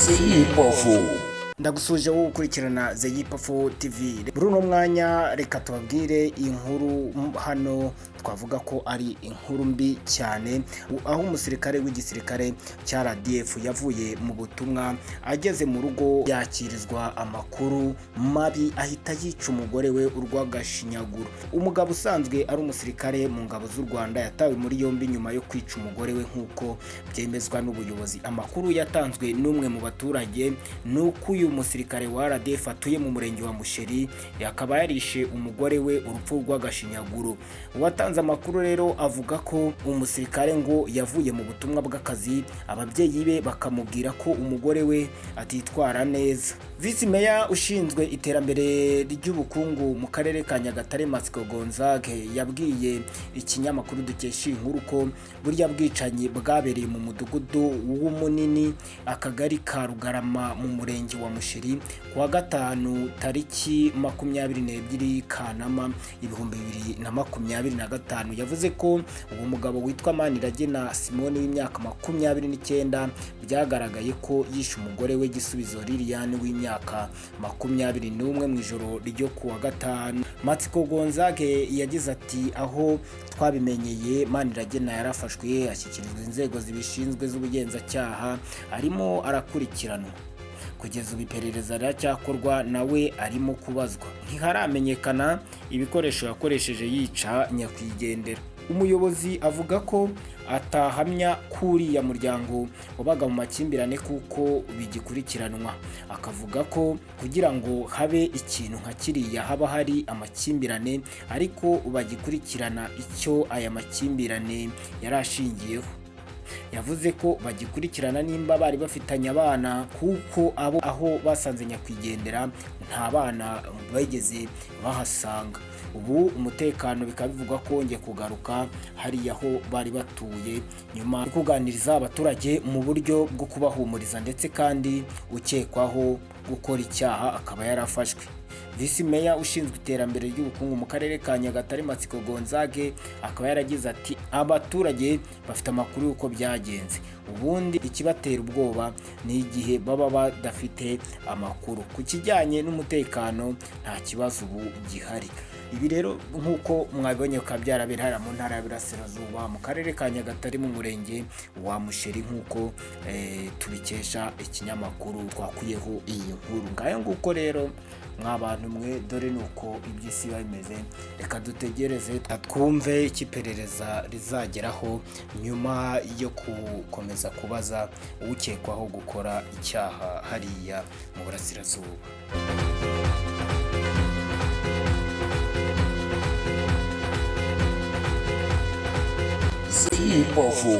Zeyipafu. Ndagusuje wowe ukurikirana Zeyipafu TV. Muri uno mwanya reka tubabwire inkuru hano twavuga ko ari inkuru mbi cyane, aho umusirikare w'igisirikare cya RDF yavuye mu butumwa ageze mu rugo yakirizwa amakuru mabi ahita yica umugore we urwagashinyaguro. Umugabo usanzwe ari umusirikare mu ngabo z'u Rwanda yatawe muri yombi nyuma yo kwica umugore we nk'uko byemezwa n'ubuyobozi. Amakuru yatanzwe n'umwe mu baturage nuko uyu musirikare wa RDF atuye mu murenge wa Musheri yakaba yarishe umugore we urupfu rw'agashinyaguro. Uwatanze amakuru rero avuga ko umusirikare ngo yavuye mu butumwa bw'akazi, ababyeyi be bakamubwira ko umugore we atitwara neza. Vice Mayor ushinzwe iterambere ry'ubukungu mu karere ka Nyagatare Matsiko Gonzague yabwiye ikinyamakuru dukesha inkuru ko burya bwicanyi bwabereye mu mudugudu w'umunini akagari ka Rugarama mu murenge wa Musheri kuwa gatanu tariki 22 Kanama 2025. Yavuze ko uwo mugabo witwa Maniragena Simone w'imyaka 29 byagaragaye ko yishe umugore we Gisubizo Liliane w'imyaka 21 mu ijoro ryo kuwa gatanu. Matsiko Gonzague yagize ati aho twabimenyeye Maniragena yarafashwe ashyikirizwa inzego zibishinzwe z'ubugenzacyaha arimo arakurikiranwa. Kugeza ubu iperereza riracyakorwa nawe arimo kubazwa. Ntiharamenyekana ibikoresho yakoresheje yica nyakwigendera. Umuyobozi avuga ko atahamya kuri ya muryango wabaga mu makimbirane kuko bigikurikiranwa. Akavuga ko kugira ngo habe ikintu nka kiriya haba hari amakimbirane ariko bagikurikirana icyo aya makimbirane yarashingiyeho. Yavuze ko bagikurikirana nimba bari bafitanye abana kuko abo aho basanze nyakwigendera nta bana bageze bahasanga. Ubu umutekano bikaba bivuga ko ngiye kugaruka hari aho bari batuye nyuma yo kuganiriza abaturage mu buryo bwo kubahumuriza, ndetse kandi ukekwaho gukora icyaha akaba yarafashwe. Vice Mayor ushinzwe iterambere ry'ubukungu mu karere ka Nyagatare Matsiko Gonzague akaba yaragize ati abaturage bafite amakuru y'uko byagenze, ubundi ikibatera ubwoba ni igihe baba badafite amakuru. Ku kijyanye n'umutekano nta kibazo ubu gihari. Ibi rero nk'uko mwabonye ko byarabereye mu ntara y'Iburasirazuba mu karere ka Nyagatare mu murenge wa Musheri nk'uko tubikesha ikinyamakuru twakuyeho iyi nkuru. Ngayo nguko rero mwabantu mwe dore nuko iby'isi bimeze. Reka dutegereze twumve ikiperereza rizageraho nyuma yo gukomeza kubaza ukekwaho gukora icyaha hariya mu Burasirazuba. Zeyipafu.